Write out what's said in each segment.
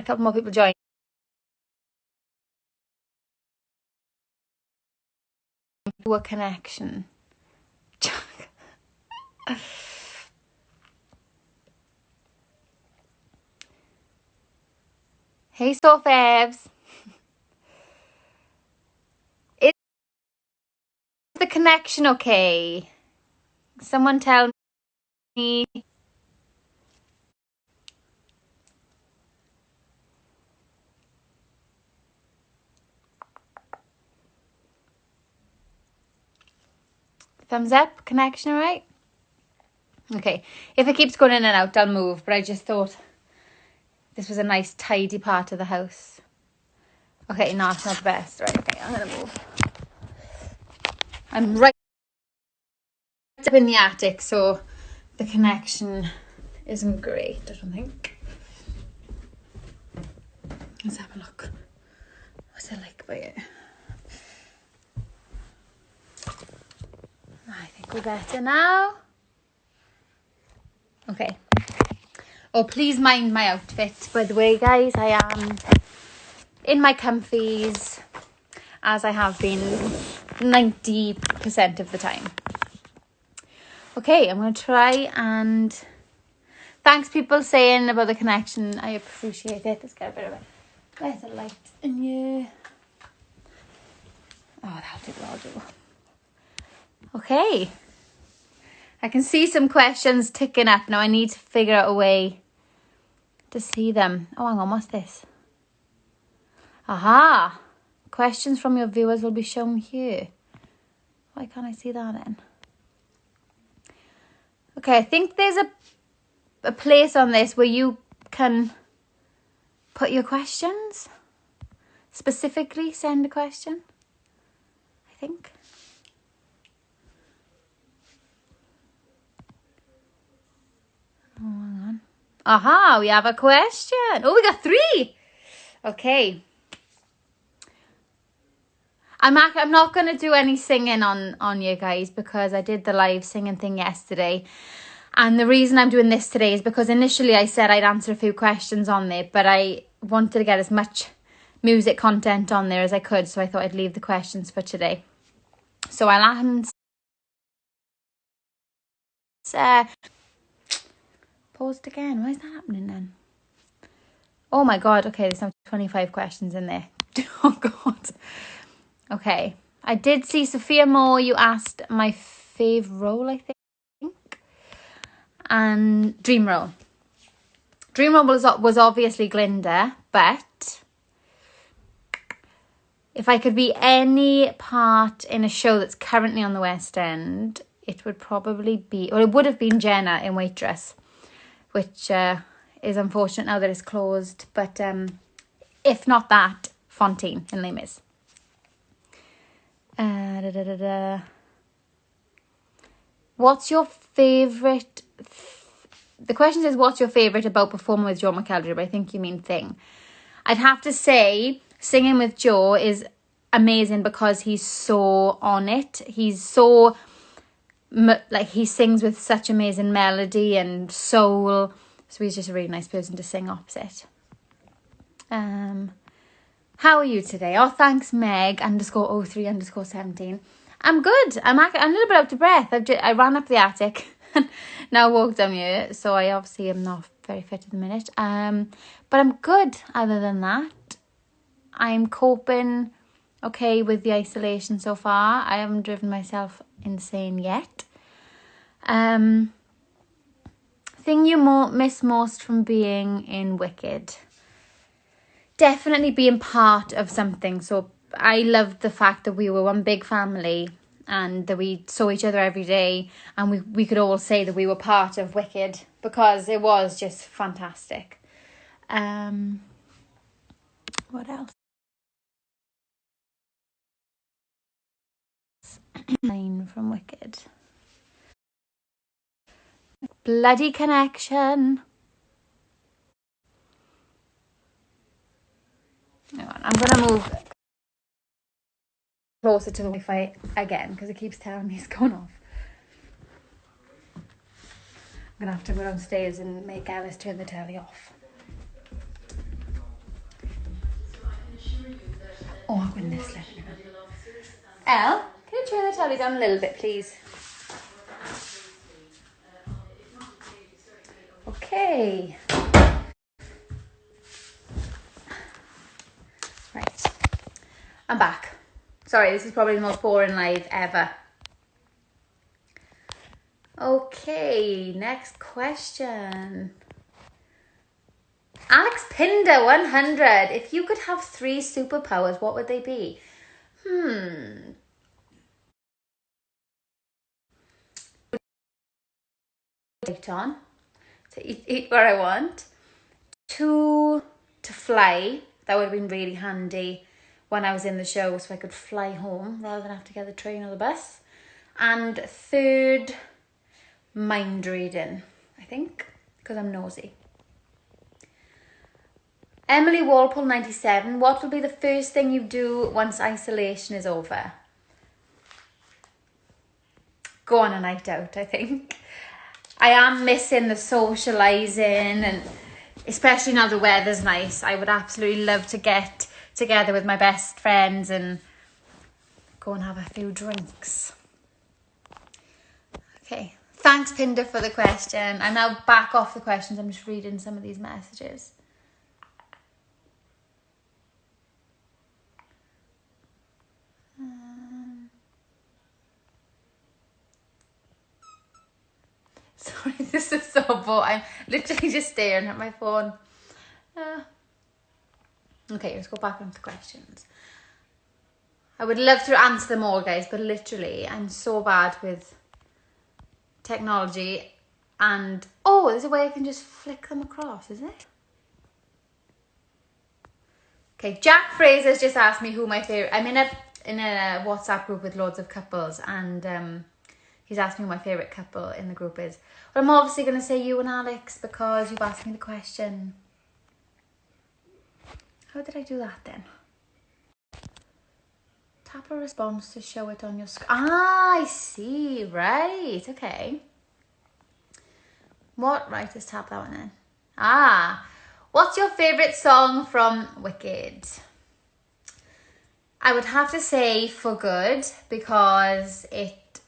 couple more people join. Poor connection. Hey, Sophie Evans. Is the connection okay? Someone tell me. Thumbs up, connection all right? Okay, if it keeps going in and out, I'll move, but I just thought this was a nice tidy part of the house. Okay, no, it's not the best. Right, okay, I'm going to move. I'm right up in the attic, so the connection isn't great, I don't think. Let's have a look. What's it like by it? I think we're better now. Okay. Oh, please mind my outfit. By the way, guys, I am in my comfies, as I have been 90% of the time. Okay, I'm going to try and... Thanks, people saying about the connection. I appreciate it. Let's get a bit of a better light in here. Oh, that'll do. Okay. I can see some questions ticking up. Now I need to figure out a way to see them. Oh, hang on. What's this? Aha. Questions from your viewers will be shown here. Why can't I see that then? Okay, I think there's a place on this where you can put your questions. Specifically send a question. I think. Oh, hang on. Aha, we have a question. Oh, we got 3. Okay. I'm not going to do any singing on you guys because I did the live singing thing yesterday. And the reason I'm doing this today is because initially I said I'd answer a few questions on there, but I wanted to get as much music content on there as I could, so I thought I'd leave the questions for today. So I'll answer... Paused again. Why is that happening then? Oh my god. Okay, there's now 25 questions in there. Oh god. Okay. I did see Sophia Moore. You asked my favourite role, I think. And dream role. Dream role was obviously Glinda, but if I could be any part in a show that's currently on the West End, it would probably be... Or it would have been Jenna in Waitress, which is unfortunate now that it's closed. But if not that, Fontaine in Les Mis. What's your favourite... The question says, what's your favourite about performing with Joe McElderry? But I think you mean thing. I'd have to say singing with Joe is amazing because he's so on it. He's so... Like, he sings with such amazing melody and soul. So he's just a really nice person to sing opposite. How are you today? Oh, thanks, Meg _03_17. I'm good. I'm a little bit out of breath. I ran up the attic and now walked down here. So I obviously am not very fit at the minute. But I'm good other than that. I'm coping okay with the isolation so far. I haven't driven myself insane yet. Thing you miss most from being in Wicked? Definitely being part of something. So I loved the fact that we were one big family and that we saw each other every day, and we could all say that we were part of Wicked because it was just fantastic. What else? Line from Wicked. Bloody connection. Hang on, I'm going to move closer to the Wi-Fi again because it keeps telling me it's going off. I'm going to have to go downstairs and make Alice turn the telly off. Oh, my goodness. Elle, can you turn the telly down a little bit, please? Okay. Right. I'm back. Sorry, this is probably the most boring live ever. Okay, next question. Alex Pinder, 100. If you could have 3 superpowers, what would they be? Light on. To eat where I want. 2, to fly. That would have been really handy when I was in the show, so I could fly home rather than have to get the train or the bus. And 3rd, mind reading, I think, because I'm nosy. Emily Walpole, 97. What will be the first thing you do once isolation is over? Go on a night out, I think. I am missing the socialising, and especially now the weather's nice. I would absolutely love to get together with my best friends and go and have a few drinks. Okay, thanks Pinder for the question. I'm now back off the questions. I'm just reading some of these messages. Sorry, this is so boring. I'm literally just staring at my phone. Okay, let's go back onto the questions. I would love to answer them all, guys, but literally I'm so bad with technology. And oh, there's a way I can just flick them across, is it? Okay, Jack Fraser's just asked me who my favourite... I'm in a WhatsApp group with loads of couples, and he's asked me who my favourite couple in the group is. But I'm obviously going to say you and Alex because you've asked me the question. How did I do that then? Tap a response to show it on your screen. Ah, I see. Right. Okay. What? Right, let's tap that one then. Ah. What's your favourite song from Wicked? I would have to say For Good, because it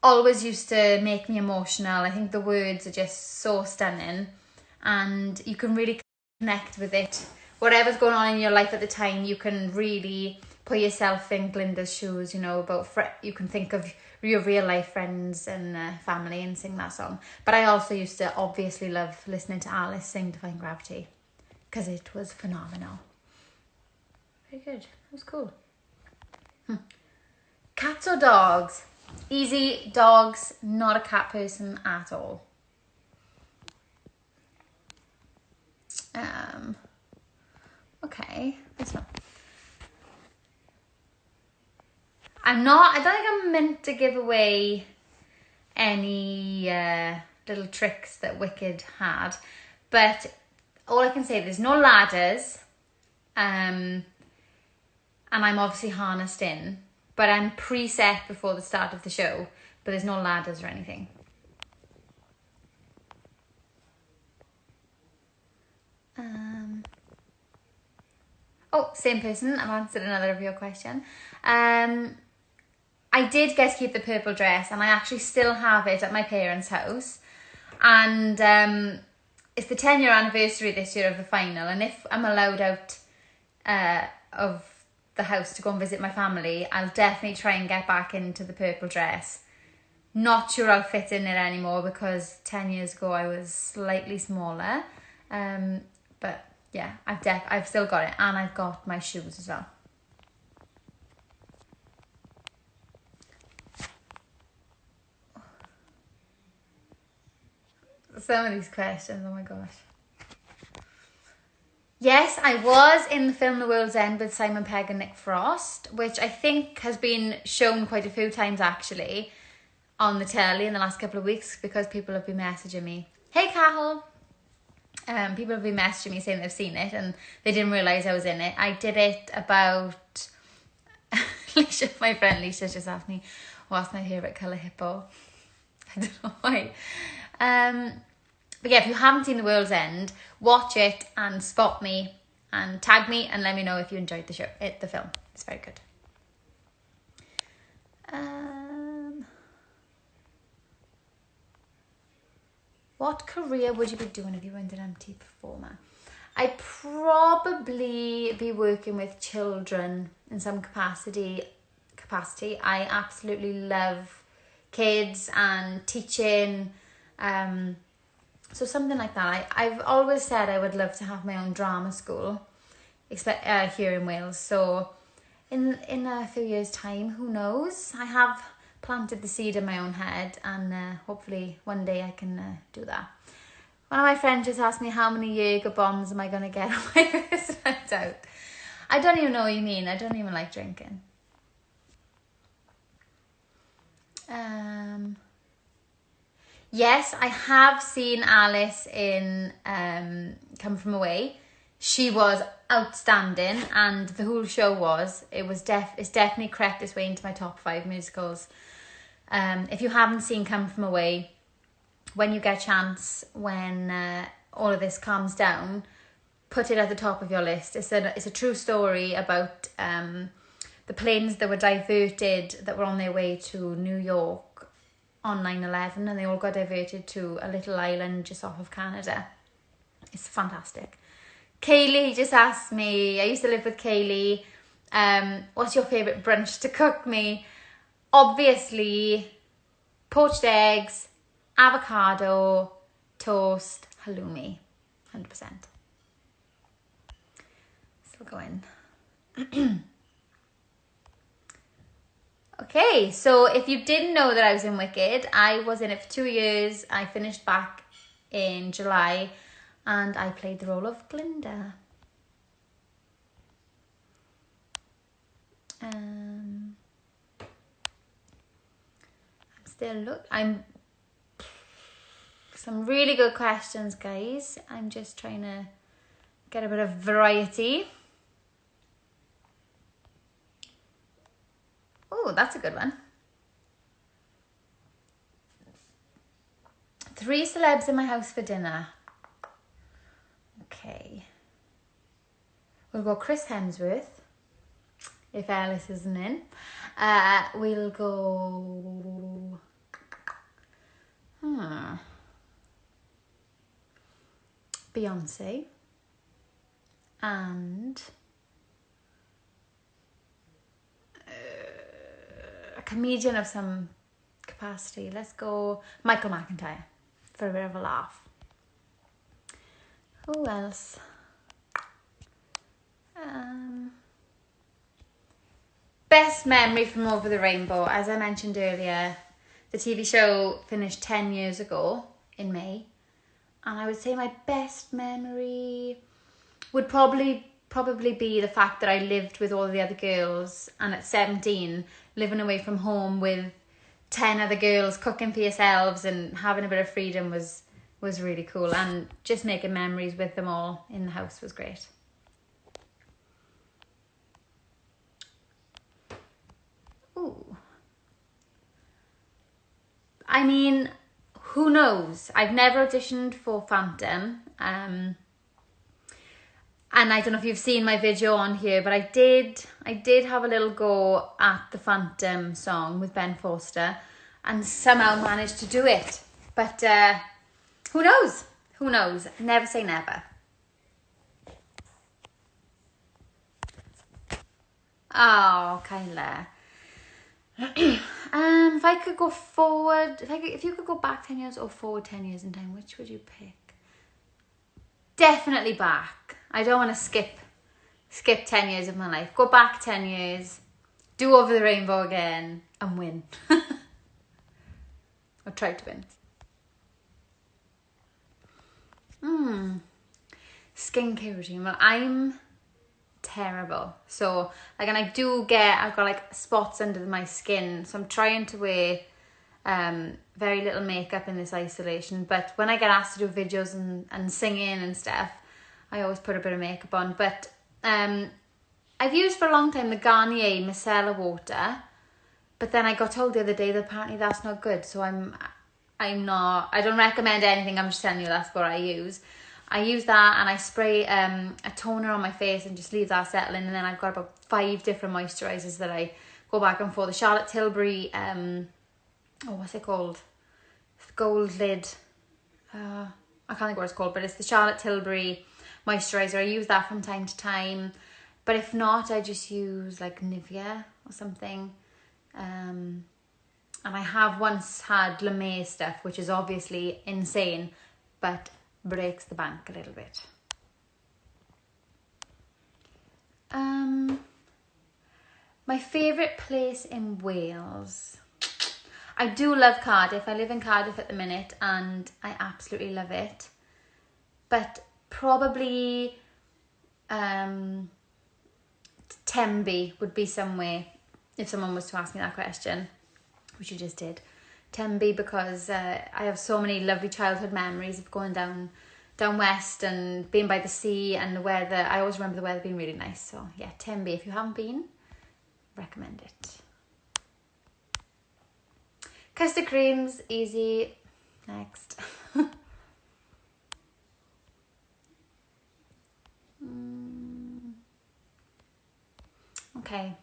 always used to make me emotional. I think the words are just so stunning and you can really connect with it. Whatever's going on in your life at the time, you can really put yourself in Glinda's shoes, you know, you can think of your real life friends and family and sing that song. But I also used to obviously love listening to Alice sing Defying Gravity because it was phenomenal. Very good. That was cool. Cats or dogs? Easy, dogs. Not a cat person at all. Okay. This one. I don't think I'm meant to give away any little tricks that Wicked had, but all I can say, there's no ladders, and I'm obviously harnessed in, but I'm preset before the start of the show, but there's no ladders or anything. Oh, same person. I've answered another of your question. I did get to keep the purple dress, and I actually still have it at my parents' house. And it's the 10-year anniversary this year of the final, and if I'm allowed out of the house to go and visit my family, I'll definitely try and get back into the purple dress. Not sure I'll fit in it anymore because 10 years ago I was slightly smaller. But yeah, I've still got it, and I've got my shoes as well. Some of these questions, oh my gosh. Yes, I was in the film The World's End with Simon Pegg and Nick Frost, which I think has been shown quite a few times actually on the telly in the last couple of weeks because people have been messaging me. Hey, Cahill. People have been messaging me saying they've seen it and they didn't realise I was in it. I did it about... Alicia, my friend Alicia just asked me, what's my favourite colour hippo? I don't know why. But yeah, if you haven't seen The World's End, watch it and spot me and tag me and let me know if you enjoyed the film. It's very good. What career would you be doing if you weren't an empty performer? I'd probably be working with children in some capacity. I absolutely love kids and teaching. So something like that. I've always said I would love to have my own drama school, here in Wales. So in a few years' time, who knows? I have planted the seed in my own head, and hopefully one day I can do that. One of my friends just asked me how many Jaeger bombs am I going to get on my first night out. I don't even know what you mean. I don't even like drinking. Yes, I have seen Alice in Come From Away. She was outstanding, and the whole show was. It's definitely crept its way into my top 5 musicals. If you haven't seen Come From Away, when you get a chance, when all of this calms down, put it at the top of your list. It's a true story about the planes that were diverted, that were on their way to New York on 9/11, and they all got diverted to a little island just off of Canada. It's fantastic. Kaylee just asked me, I used to live with Kaylee, what's your favourite brunch to cook me? Obviously, poached eggs, avocado, toast, halloumi, 100%. Still going. Okay, so if you didn't know that I was in Wicked, I was in it for 2 years. I finished back in July, and I played the role of Glinda. Some really good questions, guys. I'm just trying to get a bit of variety. Oh, that's a good one. 3 celebs in my house for dinner. Okay. We'll go Chris Hemsworth, if Alice isn't in. We'll go... Beyonce. And... a comedian of some capacity. Let's go Michael McIntyre for a bit of a laugh. Who else? Best memory from Over the Rainbow. As I mentioned earlier, the TV show finished 10 years ago in May, and I would say my best memory would probably be the fact that I lived with all the other girls, and at 17, living away from home with 10 other girls, cooking for yourselves and having a bit of freedom was really cool, and just making memories with them all in the house was great. Ooh. I mean, who knows? I've never auditioned for Phantom, and I don't know if you've seen my video on here, but I did have a little go at the Phantom song with Ben Foster and somehow managed to do it. But who knows? Who knows? Never say never. Oh, Kyla. If I could go forward, if you could go back 10 years or forward 10 years in time, which would you pick? Definitely back. I don't want to skip 10 years of my life. Go back 10 years, do Over the Rainbow again, and win. Or try to win. Skincare routine. Well, I'm terrible. So, like, and I've got like spots under my skin. So I'm trying to wear very little makeup in this isolation. But when I get asked to do videos and singing and stuff, I always put a bit of makeup on. But I've used for a long time the Garnier Micellar water, but then I got told the other day that apparently that's not good. So I don't recommend anything. I'm just telling you that's what I use. I use that and I spray a toner on my face and just leave that settling. And then I've got about 5 different moisturisers that I go back and forth. The Charlotte Tilbury, what's it called? Gold lid. I can't think what it's called, but it's the Charlotte Tilbury moisturiser. I use that from time to time. But if not, I just use like Nivea or something. And I have once had La Mer stuff, which is obviously insane, but breaks the bank a little bit. My favourite place in Wales. I do love Cardiff. I live in Cardiff at the minute and I absolutely love it. But probably Tenby would be somewhere if someone was to ask me that question, which you just did. Tenby, because I have so many lovely childhood memories of going down west and being by the sea, and the weather. I always remember the weather being really nice. So yeah, Tenby, if you haven't been, recommend it. Custard creams, easy. Next. Okay.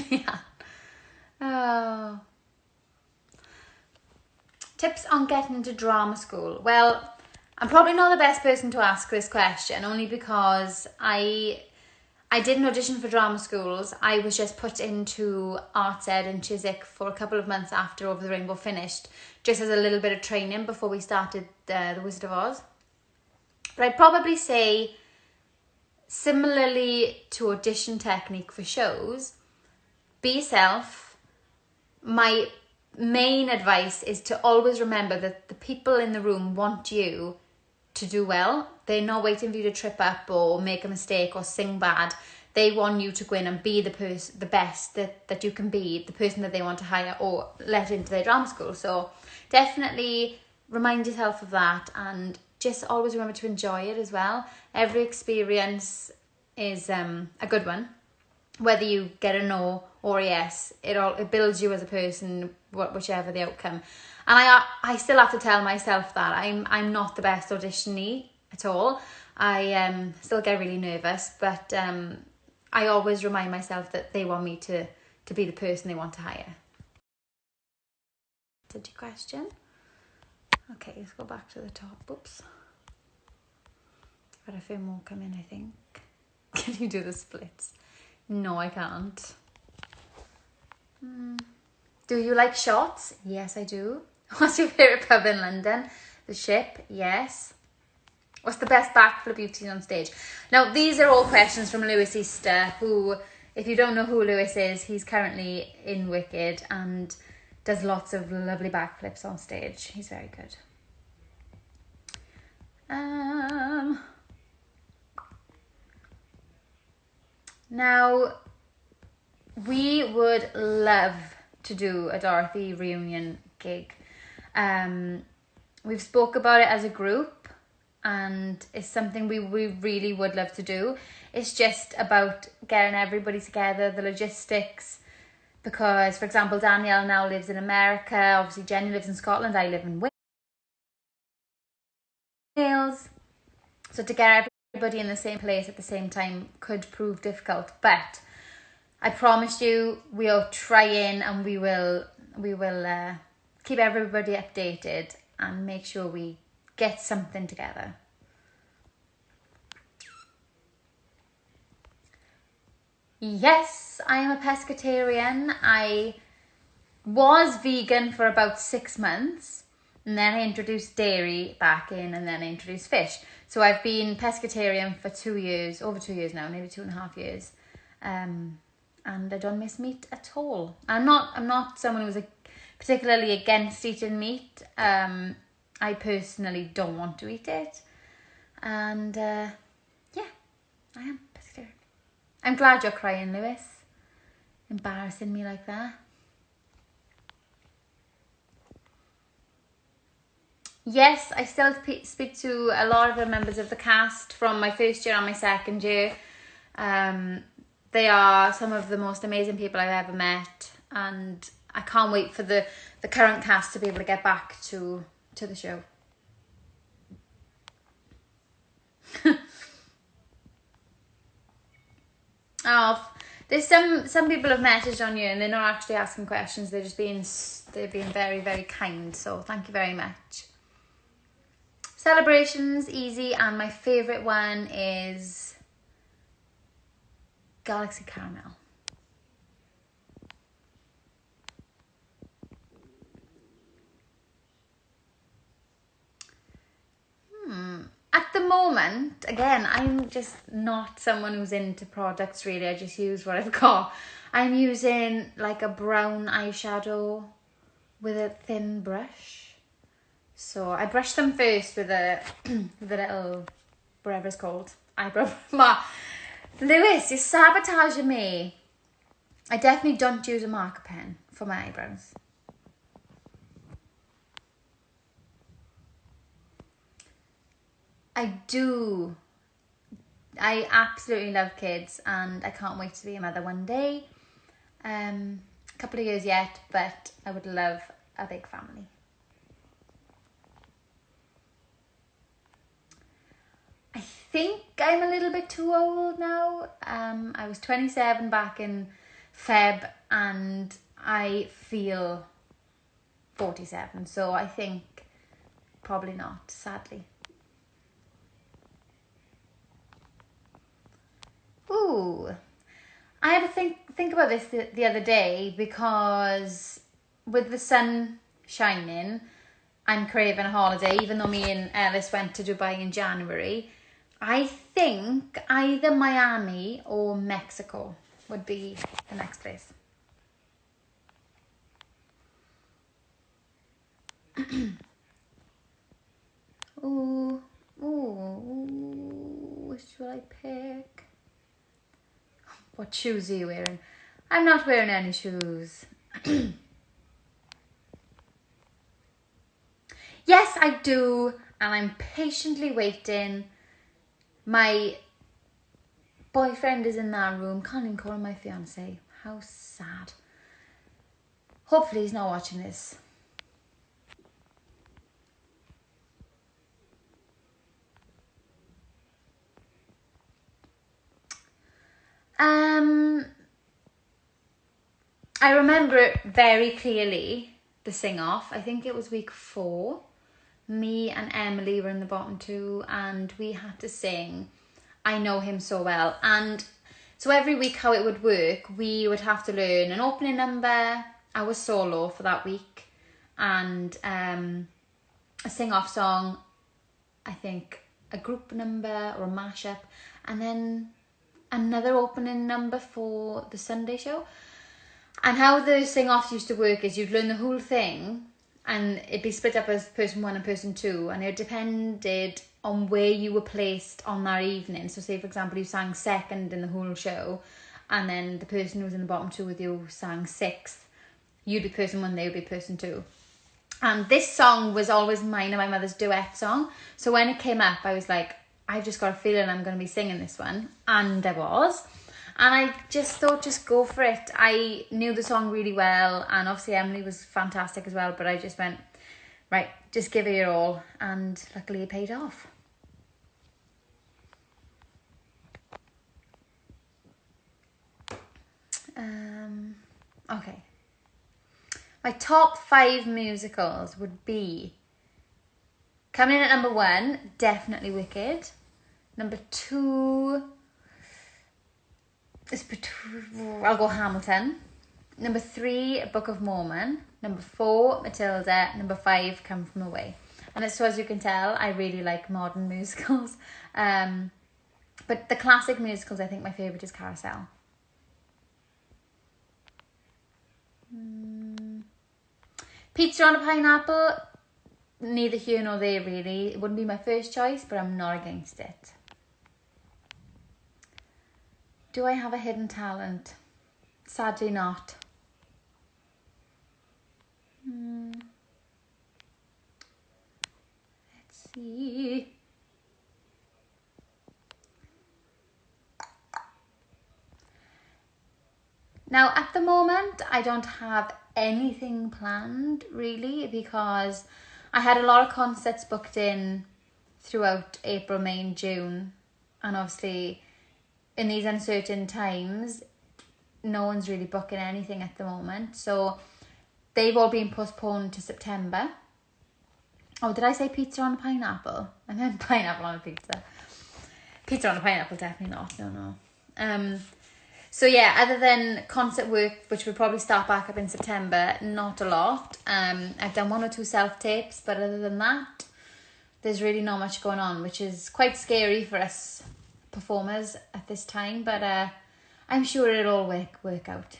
Yeah. Oh. Tips on getting into drama school. Well, I'm probably not the best person to ask this question, only because I didn't audition for drama schools. I was just put into arts ed in Chiswick for a couple of months after Over the Rainbow finished, just as a little bit of training before we started The Wizard of Oz. But I'd probably say, similarly to audition technique for shows, be yourself. My main advice is to always remember that the people in the room want you to do well. They're not waiting for you to trip up or make a mistake or sing bad. They want you to go in and be the best that you can be, the person that they want to hire or let into their drama school. So definitely remind yourself of that, and just always remember to enjoy it as well. Every experience is a good one. Whether you get a no or a yes, it builds you as a person, whichever the outcome. And I still have to tell myself that I'm not the best auditionee at all. I still get really nervous, but I always remind myself that they want me to be the person they want to hire. Did your question? Okay, let's go back to the top. Oops. Got a few more come in, I think. Can you do the splits? No, I can't. Do you like shots? Yes, I do. What's your favourite pub in London? The Ship? Yes. What's the best backflip you've seen on stage? Now, these are all questions from Lewis Easter, who, if you don't know who Lewis is, he's currently in Wicked and does lots of lovely backflips on stage. He's very good. Now, we would love to do a Dorothy reunion gig. We've spoke about it as a group, and it's something we really would love to do. It's just about getting everybody together, the logistics, because, for example, Danielle now lives in America, obviously Jenny lives in Scotland, I live in Wales. So to get everybody in the same place at the same time could prove difficult, but I promise you we'll try in, and we will keep everybody updated and make sure we get something together. Yes, I am a pescatarian. I was vegan for about 6 months, and then I introduced dairy back in, and then I introduced fish. So I've been pescatarian for 2 years, over 2 years now, maybe 2.5 years. And I don't miss meat at all. I'm not someone who's particularly against eating meat. I personally don't want to eat it. And yeah, I am pescatarian. I'm glad you're crying, Lewis. Embarrassing me like that. Yes, I still speak to a lot of the members of the cast from my first year and my second year. They are some of the most amazing people I've ever met, and I can't wait for the current cast to be able to get back to the show. There's some people have messaged on you and they're not actually asking questions. They're being very, very kind. So thank you very much. Celebrations, easy. And my favourite one is Galaxy Caramel. At the moment, again, I'm just not someone who's into products really. I just use what I've got. I'm using like a brown eyeshadow with a thin brush. So I brush them first with a little, whatever it's called, eyebrow. Lewis, you're sabotaging me. I definitely don't use a marker pen for my eyebrows. I do. I absolutely love kids and I can't wait to be a mother one day. A couple of years yet, but I would love a big family. I think I'm a little bit too old now. I was 27 back in Feb and I feel 47, so I think probably not, sadly. Ooh, I had to think about this the other day because with the sun shining, I'm craving a holiday, even though me and Ellis went to Dubai in January. I think either Miami or Mexico would be the next place. Ooh, which should I pick? What shoes are you wearing? I'm not wearing any shoes. Yes, I do, and I'm patiently waiting. My boyfriend is in that room. Can't even call him my fiance. How sad. Hopefully he's not watching this. I remember very clearly the sing-off. I think it was week 4. Me and Emily were in the bottom 2 and we had to sing I Know Him So Well. And so every week how it would work, we would have to learn an opening number, our solo for that week, and a sing-off song, I think a group number or a mashup, and then another opening number for the Sunday show. And how the sing-offs used to work is you'd learn the whole thing and it'd be split up as person 1 and person 2, and it depended on where you were placed on that evening. So say for example you sang 2nd in the whole show and then the person who was in the bottom 2 with you sang 6th, you'd be person 1, they would be person 2. And this song was always mine and my mother's duet song. So when it came up I was like, I've just got a feeling I'm going to be singing this one, and I was. And I just thought, just go for it. I knew the song really well, and obviously Emily was fantastic as well, but I just went, right, just give it your all, and luckily it paid off. Okay. My top 5 musicals would be, coming in at number 1, definitely Wicked. Number 2... I'll go Hamilton. Number 3, Book of Mormon. Number 4, Matilda. Number 5, Come From Away. And so as you can tell, I really like modern musicals. But the classic musicals, I think my favourite is Carousel. Pizza on a Pineapple, neither here nor there really. It wouldn't be my first choice, but I'm not against it. Do I have a hidden talent? Sadly not. Let's see. Now at the moment I don't have anything planned really, because I had a lot of concerts booked in throughout April, May and June, and obviously in these uncertain times, no one's really booking anything at the moment. So they've all been postponed to September. Oh, did I say pizza on a pineapple? I meant pineapple on a pizza. Pizza on a pineapple, definitely not. No. So yeah, other than concert work, which will probably start back up in September, not a lot. I've done 1 or 2 self-tapes, but other than that, there's really not much going on, which is quite scary for us performers at this time, but I'm sure it'll all work out.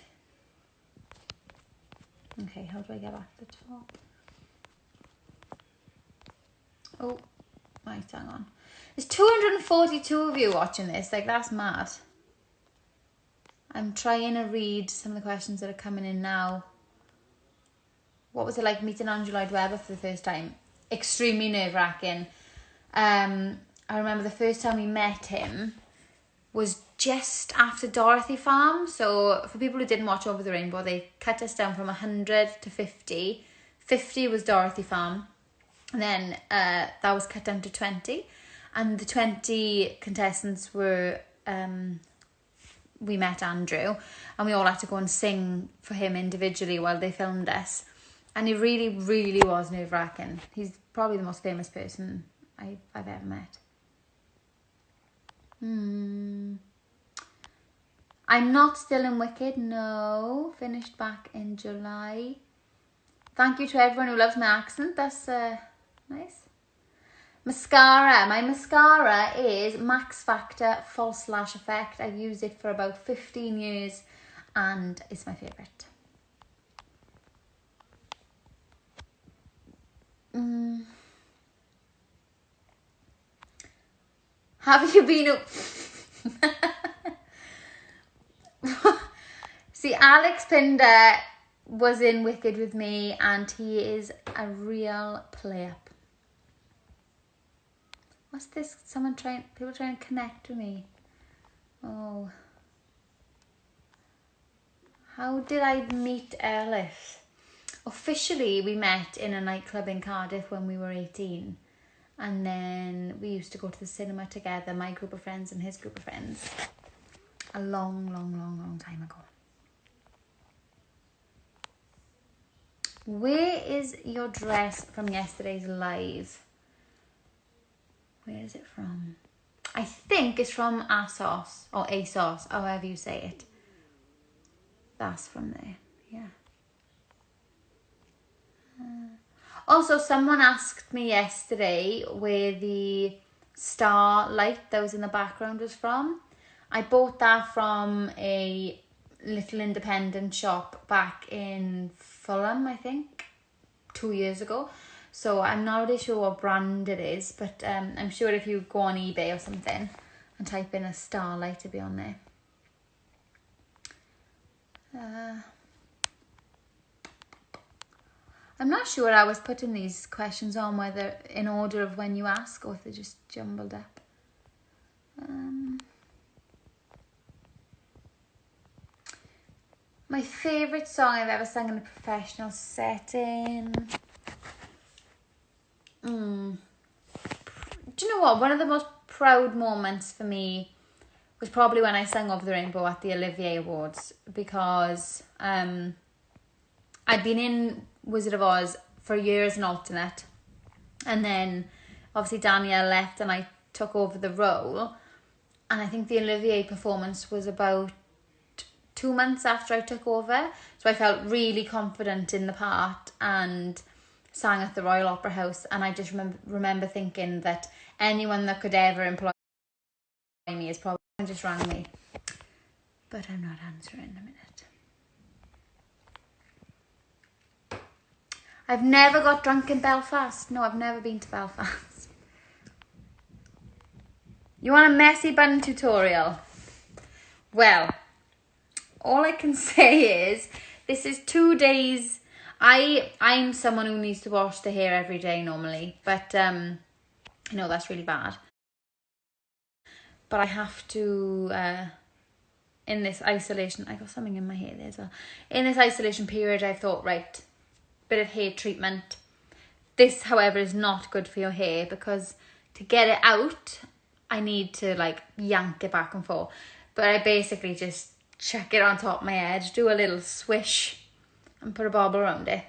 Okay, how do I get back to the top? Oh, right, hang on. There's 242 of you watching this, like that's mad. I'm trying to read some of the questions that are coming in now. What was it like meeting Andrew Lloyd Webber for the first time? Extremely nerve-wracking. I remember the first time we met him was just after Dorothy Farm. So for people who didn't watch Over the Rainbow, they cut us down from 100 to 50. 50 was Dorothy Farm. And then that was cut down to 20. And the 20 contestants were... we met Andrew and we all had to go and sing for him individually while they filmed us. And it really, really was nerve-wracking. He's probably the most famous person I've ever met. I'm not still in Wicked, no. Finished back in July. Thank you to everyone who loves my accent. That's nice. Mascara. My mascara is Max Factor False Lash Effect. I've used it for about 15 years and it's my favourite. Have you been... See, Alex Pinder was in Wicked with me and he is a real player. What's this? People trying to connect with me. Oh. How did I meet Ellis? Officially, we met in a nightclub in Cardiff when we were 18. And then we used to go to the cinema together, my group of friends and his group of friends. A long time ago. Where is your dress from yesterday's live? Where is it from? I think it's from ASOS or ASOS, however you say it. That's from there, yeah. Also, someone asked me yesterday where the star light that was in the background was from. I bought that from a little independent shop back in Fulham, I think, 2 years ago. So I'm not really sure what brand it is, but I'm sure if you go on eBay or something and type in a starlight, it'll be on there. I'm not sure I was putting these questions on, whether in order of when you ask or if they're just jumbled up. My favourite song I've ever sung in a professional setting... Do you know what? One of the most proud moments for me was probably when I sang Over the Rainbow at the Olivier Awards, because I'd been in Wizard of Oz for years an alternate, and then obviously Danielle left and I took over the role, and I think the Olivier performance was about 2 months after I took over, so I felt really confident in the part and sang at the Royal Opera House. And I just remember thinking that anyone that could ever employ me is probably just rang me, but I'm not answering in a minute. I've never got drunk in Belfast. No, I've never been to Belfast. You want a messy bun tutorial? Well, all I can say is this is 2 days. I'm someone who needs to wash the hair every day normally, but I know that's really bad. But I have to, in this isolation, I got something in my hair there as well. In this isolation period, I thought, right, bit of hair treatment. This, however, is not good for your hair, because to get it out, I need to like yank it back and forth. But I basically just chuck it on top of my head, do a little swish and put a bob around it.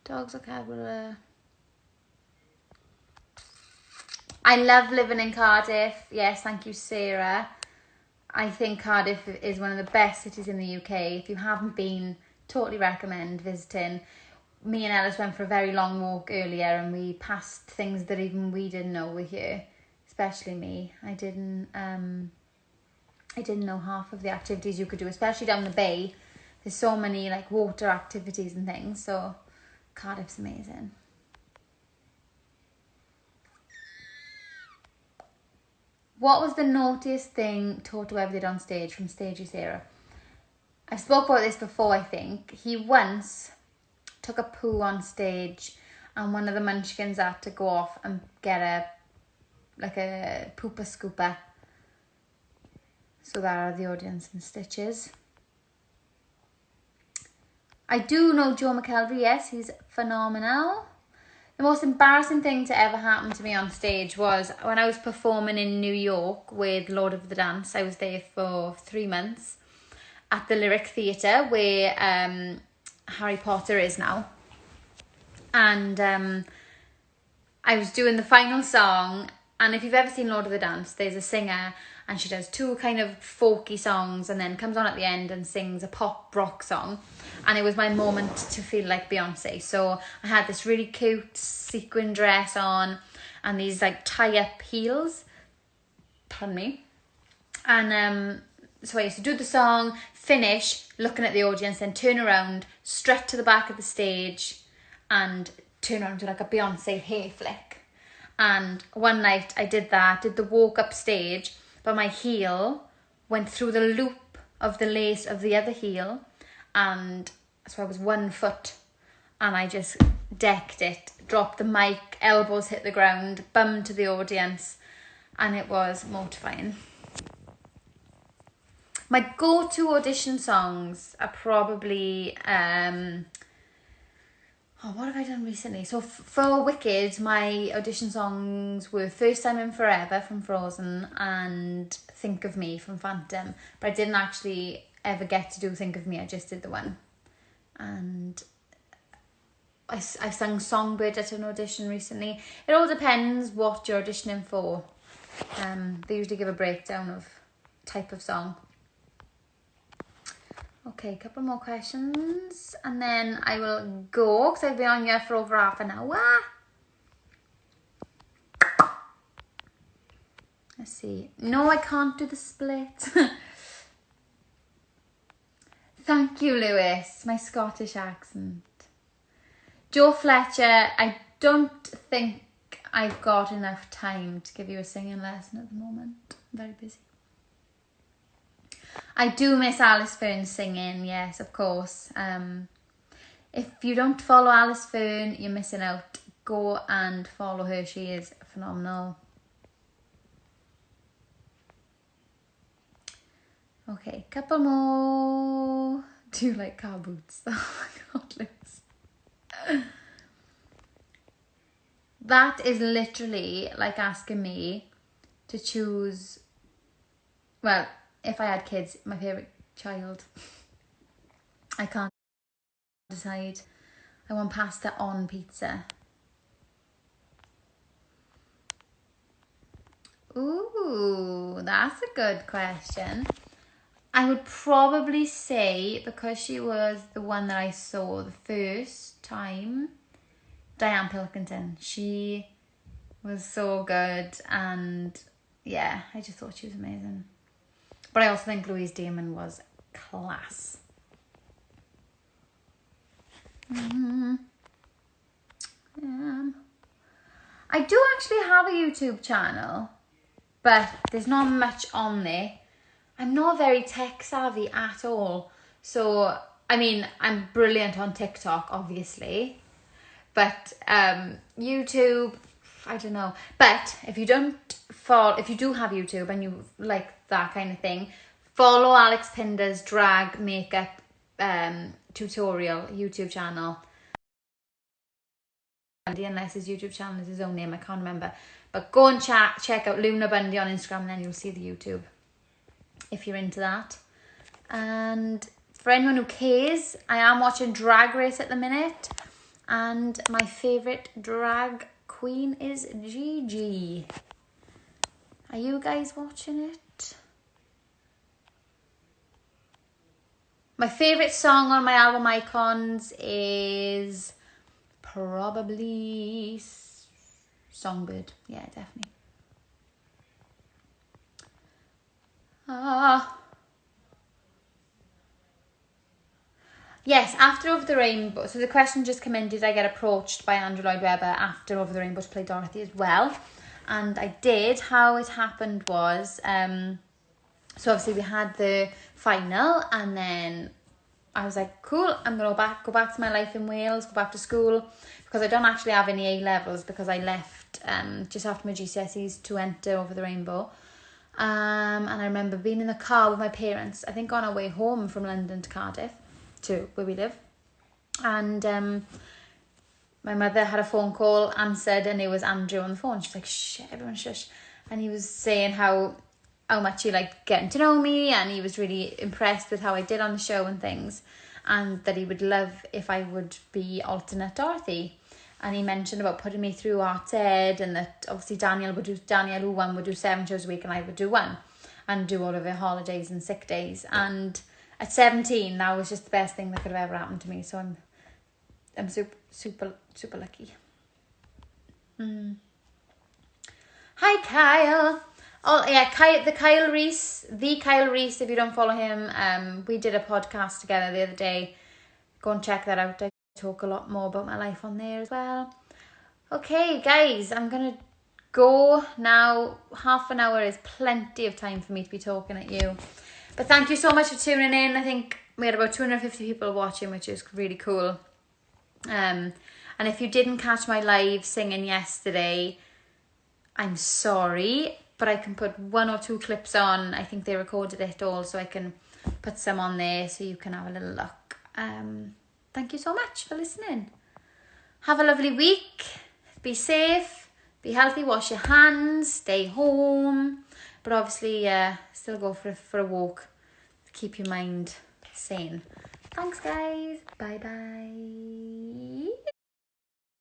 Dogs or cat will... I love living in Cardiff. Yes, thank you, Sarah. I think Cardiff is one of the best cities in the UK. If you haven't been, totally recommend visiting. Me and Ellis went for a very long walk earlier and we passed things that even we didn't know were here. Especially me. I didn't know half of the activities you could do, especially down the bay. There's so many like water activities and things, so Cardiff's amazing. What was the naughtiest thing Toto ever did on stage? From Stagey Sarah. I spoke about this before, I think. He once took a poo on stage and one of the munchkins had to go off and get a pooper scooper. So that are the audience in stitches. I do know Joe McElderry, yes, he's phenomenal. The most embarrassing thing to ever happen to me on stage was when I was performing in New York with Lord of the Dance. I was there for 3 months at the Lyric Theatre where Harry Potter is now. And I was doing the final song, and if you've ever seen Lord of the Dance, there's a singer and she does 2 kind of folky songs and then comes on at the end and sings a pop rock song. And it was my moment to feel like Beyonce. So I had this really cute sequin dress on and these like tie-up heels. Pardon me. And so I used to do the song, finish, looking at the audience, then turn around, strut to the back of the stage and turn around to like a Beyonce hair flick. And one night I did that, did the walk up stage, but my heel went through the loop of the lace of the other heel, and so I was 1 foot and I just decked it, dropped the mic, elbows hit the ground, bummed to the audience, and it was mortifying. My go-to audition songs are probably what have I done recently? So for Wicked, my audition songs were First Time in Forever from Frozen and Think of Me from Phantom. But I didn't actually ever get to do Think of Me, I just did the one. And I sang Songbird at an audition recently. It all depends what you're auditioning for. They usually give a breakdown of type of song. Okay, a couple more questions and then I will go because I've been on here for over half an hour. Let's see. No, I can't do the split. Thank you, Lewis. My Scottish accent. Joe Fletcher, I don't think I've got enough time to give you a singing lesson at the moment. I'm very busy. I do miss Alice Fern singing, yes, of course. If you don't follow Alice Fern, you're missing out. Go and follow her, she is phenomenal. Okay, couple more. Do you like car boots? Oh my god, Liz. That is literally like asking me to choose, well, if I had kids, my favourite child. I can't decide. I want pasta on pizza. Ooh, that's a good question. I would probably say, because she was the one that I saw the first time, Diane Pilkington. She was so good and yeah, I just thought she was amazing. But I also think Louise Damon was class. I do actually have a YouTube channel, but there's not much on there. I'm not very tech savvy at all. So, I mean, I'm brilliant on TikTok, obviously. But YouTube, I don't know. But if you do have YouTube and you like that kind of thing, follow Alex Pinder's drag makeup tutorial YouTube channel. unless his YouTube channel is his own name, I can't remember. But go and check out Luna Bundy on Instagram, and then you'll see the YouTube if you're into that. And for anyone who cares, I am watching Drag Race at the minute, and my favourite drag queen is Gigi. Are you guys watching it? My favourite song on my album Icons is probably Songbird. Yeah, definitely. Yes, after Over the Rainbow. So the question just came in, did I get approached by Andrew Lloyd Webber after Over the Rainbow to play Dorothy as well? And I did. How it happened was, so obviously we had the final, and then I was like, cool, I'm going to go back to my life in Wales, go back to school, because I don't actually have any A-levels because I left just after my GCSEs to enter Over the Rainbow. And I remember being in the car with my parents, I think on our way home from London to Cardiff, to where we live. And my mother had a phone call, answered, and it was Andrew on the phone. She's like, shh, everyone shush. And he was saying how much he liked getting to know me, and he was really impressed with how I did on the show and things, and that he would love if I would be alternate Dorothy. And he mentioned about putting me through Arts Ed, and that obviously Daniel who would do 7 shows a week, and I would do 1, and do all of her holidays and sick days. And at 17, that was just the best thing that could have ever happened to me. So I'm super lucky. Hi, Kyle. Oh yeah, Kyle Reese, if you don't follow him, we did a podcast together the other day. Go and check that out. I talk a lot more about my life on there as well. Okay, guys, I'm gonna go now. Half an hour is plenty of time for me to be talking at you. But thank you so much for tuning in. I think we had about 250 people watching, which is really cool. And if you didn't catch my live singing yesterday, I'm sorry, but I can put 1 or 2 clips on. I think they recorded it all, so I can put some on there so you can have a little look. Thank you so much for listening. Have a lovely week. Be safe, be healthy, wash your hands, stay home, but obviously still go for a walk to keep your mind sane. Thanks, guys. Bye bye.